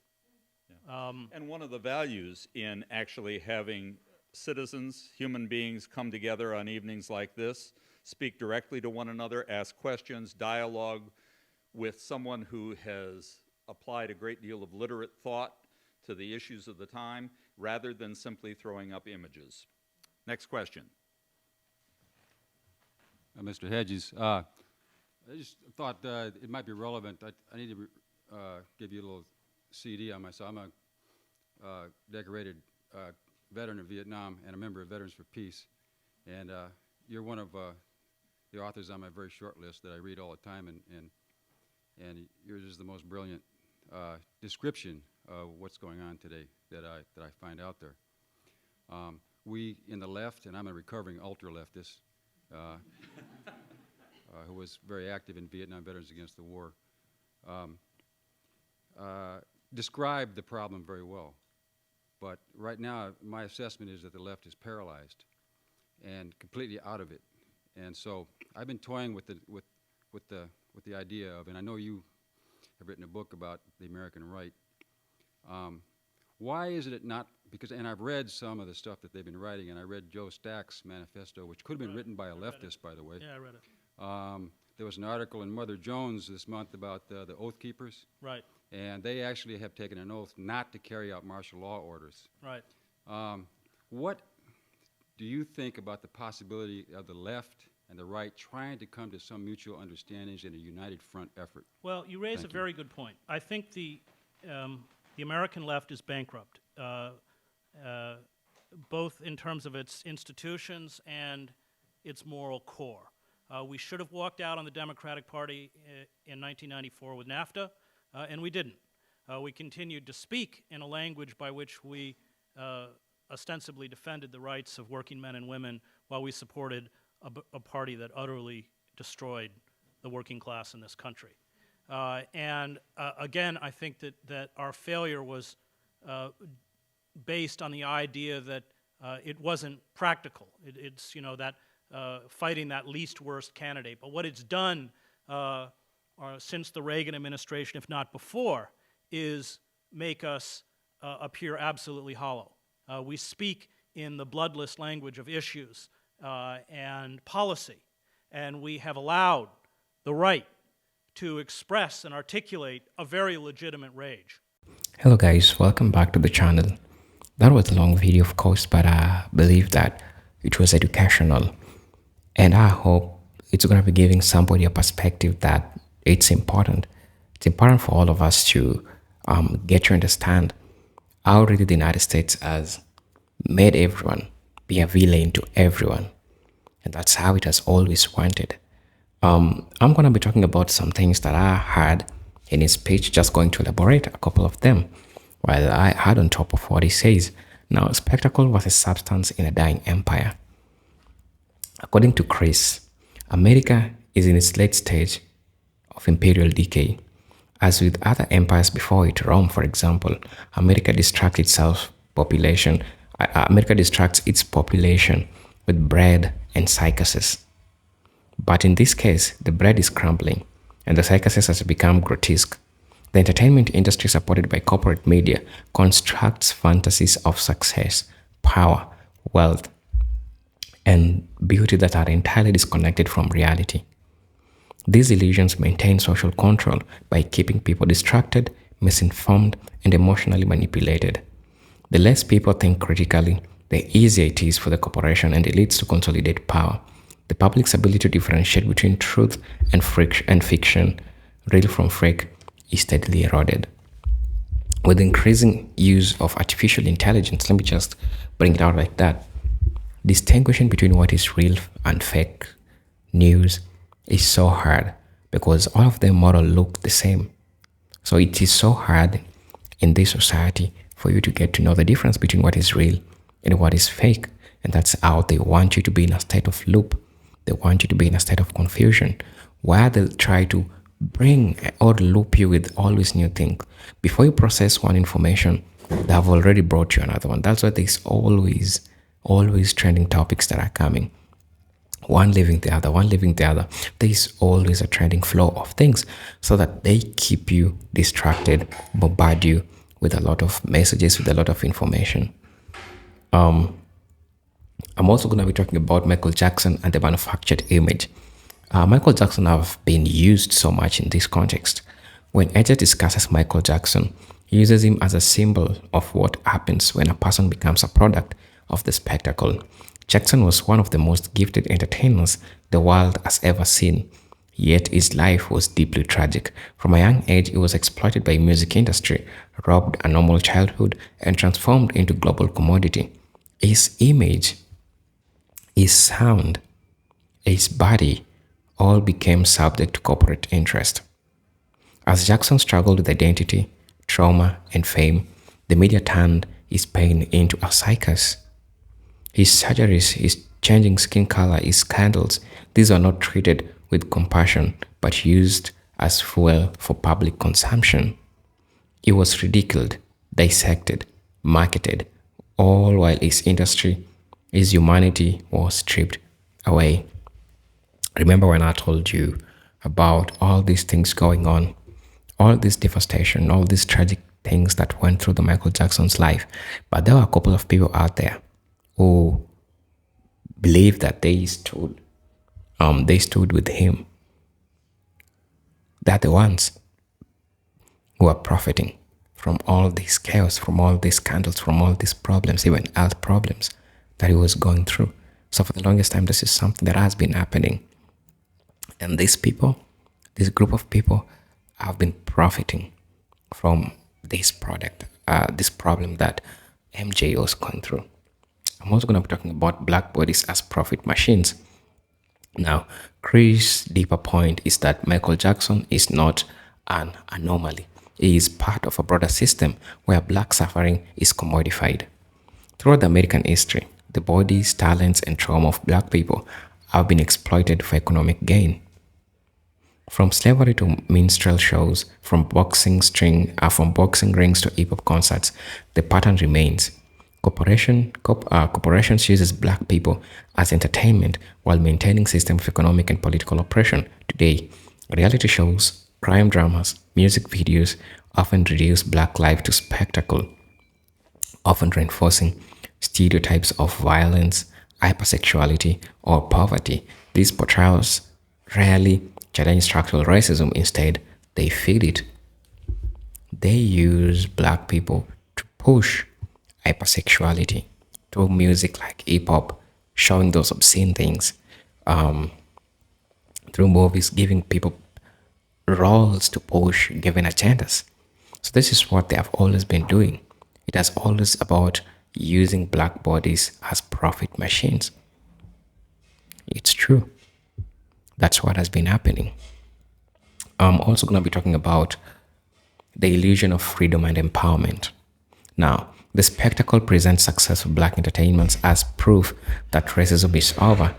And one of the values in actually having citizens, human beings, come together on evenings like this, speak directly to one another, ask questions, dialogue with someone who has applied a great deal of literate thought to the issues of the time, rather than simply throwing up images. Next question. Mr. Hedges, I just thought it might be relevant. I need to give you a little CD on myself. I'm a decorated veteran of Vietnam and a member of Veterans for Peace. And you're one of the authors on my very short list that I read all the time, and yours is the most brilliant description of what's going on today that I find out there. We in the left, and I'm a recovering ultra-leftist, who was very active in Vietnam Veterans Against the War, described the problem very well. But right now, my assessment is that the left is paralyzed and completely out of it. And so I've been toying with the idea of, and I know you have written a book about the American right. Why is it not, because, and I've read some of the stuff that they've been writing, and I read Joe Stack's manifesto, which could have been written by a leftist, by the way. Yeah, I read it. There was an article in Mother Jones this month about the Oath Keepers. Right. And they actually have taken an oath not to carry out martial law orders. Right. What do you think about the possibility of the left and the right trying to come to some mutual understandings in a united front effort? Well, you raise a very good point. I think the American left is bankrupt, both in terms of its institutions and its moral core. We should have walked out on the Democratic Party in 1994 with NAFTA, and we didn't. We continued to speak in a language by which we ostensibly defended the rights of working men and women while we supported a party that utterly destroyed the working class in this country. Again, I think that our failure was based on the idea that it wasn't practical. It's that fighting that least worst candidate. But what it's done since the Reagan administration, if not before, is make us appear absolutely hollow. We speak in the bloodless language of issues and policy, and we have allowed the right to express and articulate a very legitimate rage. Hello guys, welcome back to the channel. That was a long video, of course, but I believe that it was educational, and I hope it's going to be giving somebody a perspective that it's important. It's important for all of us to get to understand how really the United States has made everyone be a villain to everyone, and that's how it has always wanted. I'm going to be talking about some things that I heard in his speech, just going to elaborate a couple of them, while I add on top of what he says. Now, spectacle versus substance in a dying empire. According to Chris, America is in its late stage of imperial decay. As with other empires before it, Rome, for example, America distracts its population with bread and circuses. But in this case, the bread is crumbling, and the circuses has become grotesque. The entertainment industry, supported by corporate media, constructs fantasies of success, power, wealth, and beauty that are entirely disconnected from reality. These illusions maintain social control by keeping people distracted, misinformed, and emotionally manipulated. The less people think critically, the easier it is for the corporation and elites to consolidate power. The public's ability to differentiate between truth and fiction, real from fake, is steadily eroded. With the increasing use of artificial intelligence, let me just bring it out like that, distinguishing between what is real and fake news is so hard because all of them more or look the same. So it is so hard in this society for you to get to know the difference between what is real and what is fake. And that's how they want you to be in a state of loop. They want you to be in a state of confusion where they'll try to bring or loop you with always new things. Before you process one information, they have already brought you another one. That's why there's always trending topics that are coming. One leaving the other, one leaving the other. There's always a trending flow of things so that they keep you distracted, bombard you with a lot of messages, with a lot of information. I'm also going to be talking about Michael Jackson and the manufactured image. Michael Jackson have been used so much in this context. When Edge discusses Michael Jackson, he uses him as a symbol of what happens when a person becomes a product of the spectacle. Jackson was one of the most gifted entertainers the world has ever seen, yet his life was deeply tragic. From a young age, he was exploited by the music industry, robbed a normal childhood, and transformed into global commodity. His image, his sound, his body all became subject to corporate interest. As Jackson struggled with identity, trauma, and fame, the media turned his pain into a circus. His surgeries, his changing skin color, his scandals, these are not treated with compassion, but used as fuel for public consumption. He was ridiculed, dissected, marketed, all while his industry, his humanity was stripped away. Remember when I told you about all these things going on, all this devastation, all these tragic things that went through the Michael Jackson's life, but there were a couple of people out there who believed that they stood with him. They're the ones who are profiting from all this chaos, from all these scandals, from all these problems, even health problems that he was going through. So for the longest time, this is something that has been happening. And these people, this group of people, have been profiting from this this problem that MJ was going through. I'm also going to be talking about black bodies as profit machines. Now, Chris' deeper point is that Michael Jackson is not an anomaly. He is part of a broader system where black suffering is commodified. Throughout American history, the bodies, talents, and trauma of black people have been exploited for economic gain. From slavery to minstrel shows, from boxing rings to hip-hop concerts, the pattern remains. Corporations uses black people as entertainment while maintaining system of economic and political oppression. Today, reality shows, crime dramas, music videos often reduce black life to spectacle, often reinforcing stereotypes of violence, hypersexuality, or poverty. These portrayals rarely challenge structural racism. Instead, they feed it. They use black people to push hypersexuality through music like hip-hop, showing those obscene things, through movies, giving people roles to push, giving agendas. So this is what they have always been doing. It has always about using black bodies as profit machines. It's true. That's what has been happening. I'm also going to be talking about the illusion of freedom and empowerment. Now, the spectacle presents successful black entertainments as proof that racism is over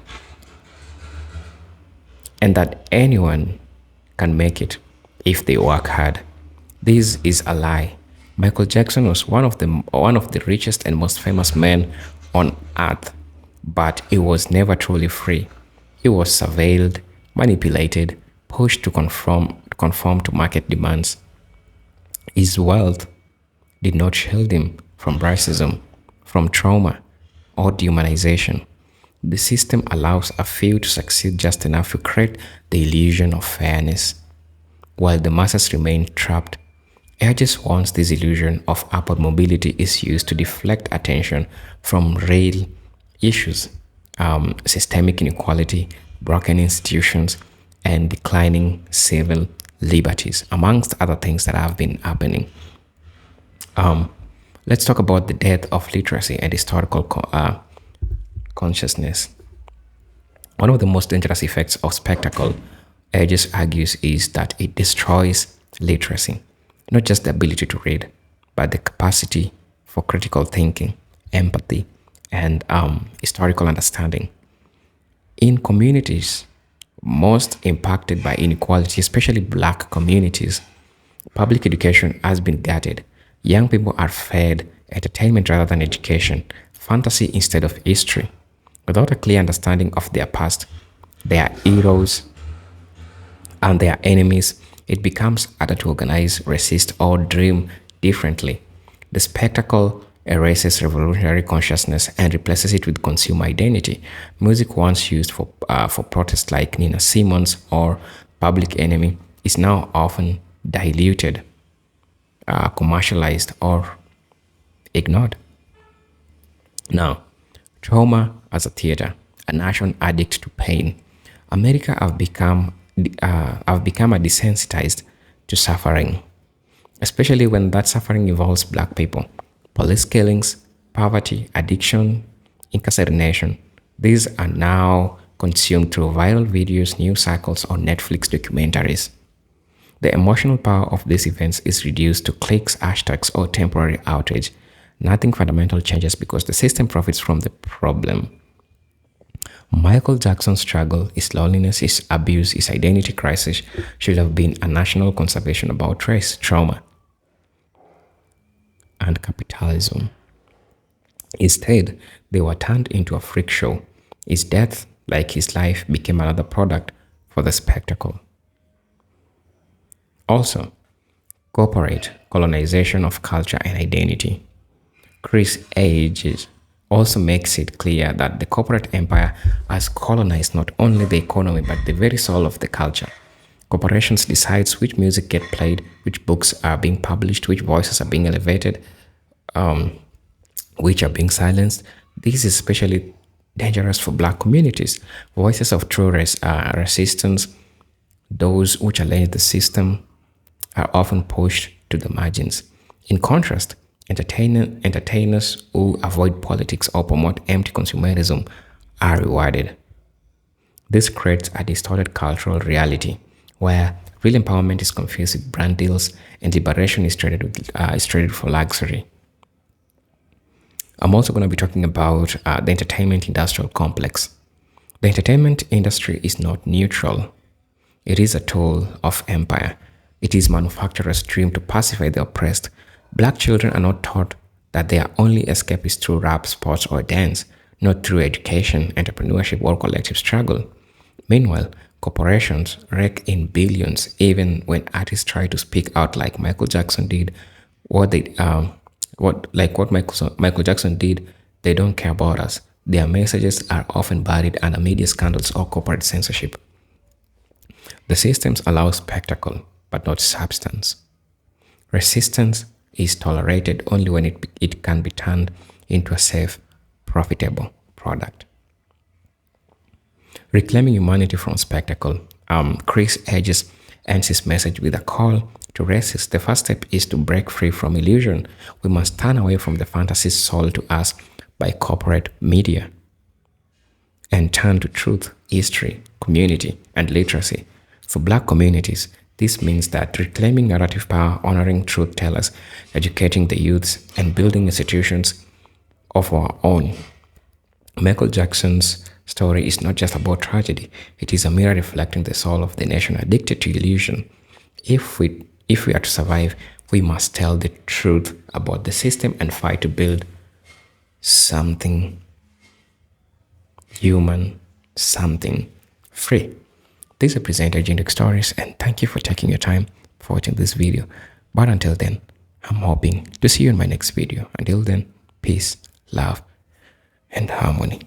and that anyone can make it if they work hard. This is a lie. Michael Jackson was one of the richest and most famous men on earth, but he was never truly free. He was surveilled, manipulated, pushed to conform to market demands. His wealth did not shield him from racism, from trauma, or dehumanization. The system allows a few to succeed just enough to create the illusion of fairness, while the masses remain trapped. Edges wants this illusion of upward mobility is used to deflect attention from real issues, systemic inequality, broken institutions, and declining civil liberties, amongst other things that have been happening. Let's talk about the death of literacy and historical consciousness. One of the most dangerous effects of spectacle, Edges argues, is that it destroys literacy, not just the ability to read, but the capacity for critical thinking, empathy, and historical understanding. In communities most impacted by inequality, especially black communities, public education has been gutted. Young people are fed entertainment rather than education, fantasy instead of history. Without a clear understanding of their past, their heroes, and their enemies, it becomes harder to organize, resist, or dream differently. The spectacle erases revolutionary consciousness and replaces it with consumer identity. Music once used for protests like Nina Simons or Public Enemy is now often diluted, commercialized, or ignored. Now, trauma as a theater, a nation addict to pain. America have become desensitized to suffering, especially when that suffering involves black people. Police killings, poverty, addiction, incarceration. These are now consumed through viral videos, news cycles, or Netflix documentaries. The emotional power of these events is reduced to clicks, hashtags, or temporary outrage. Nothing fundamental changes because the system profits from the problem. Michael Jackson's struggle, his loneliness, his abuse, his identity crisis should have been a national conversation about race, trauma, and capitalism. Instead, they were turned into a freak show. His death, like his life, became another product for the spectacle. Also, corporate colonization of culture and identity. Chris Ages also makes it clear that the corporate empire has colonized not only the economy but the very soul of the culture. Corporations decide which music get played, which books are being published, which voices are being elevated, which are being silenced. This is especially dangerous for black communities. Voices of true resistance, those who challenge the system, are often pushed to the margins. In contrast, entertainers who avoid politics or promote empty consumerism are rewarded. This creates a distorted cultural reality where real empowerment is confused with brand deals and liberation is traded for luxury. I'm also going to be talking about the entertainment industrial complex. The entertainment industry is not neutral. It is a tool of empire. It is manufacturers' dream to pacify the oppressed. Black children are not taught that their only escape is through rap, sports, or dance, not through education, entrepreneurship, or collective struggle. Meanwhile, corporations rake in billions even when artists try to speak out like Michael Jackson did. What Michael Jackson did, they don't care about us. Their messages are often buried under media scandals or corporate censorship. The systems allow spectacle, but not substance. Resistance is tolerated only when it can be turned into a safe, profitable product. Reclaiming humanity from spectacle. Chris Hedges ends his message with a call to resist. The first step is to break free from illusion. We must turn away from the fantasies sold to us by corporate media and turn to truth, history, community, and literacy. For black communities, this means that reclaiming narrative power, honoring truth tellers, educating the youths, and building institutions of our own. Michael Jackson's story is not just about tragedy. It is a mirror reflecting the soul of the nation addicted to illusion. If we are to survive, we must tell the truth about the system and fight to build something human, something free. This is Presenter Generic Stories, and thank you for taking your time for watching this video. But until then, I'm hoping to see you in my next video. Until then, peace, love, and harmony.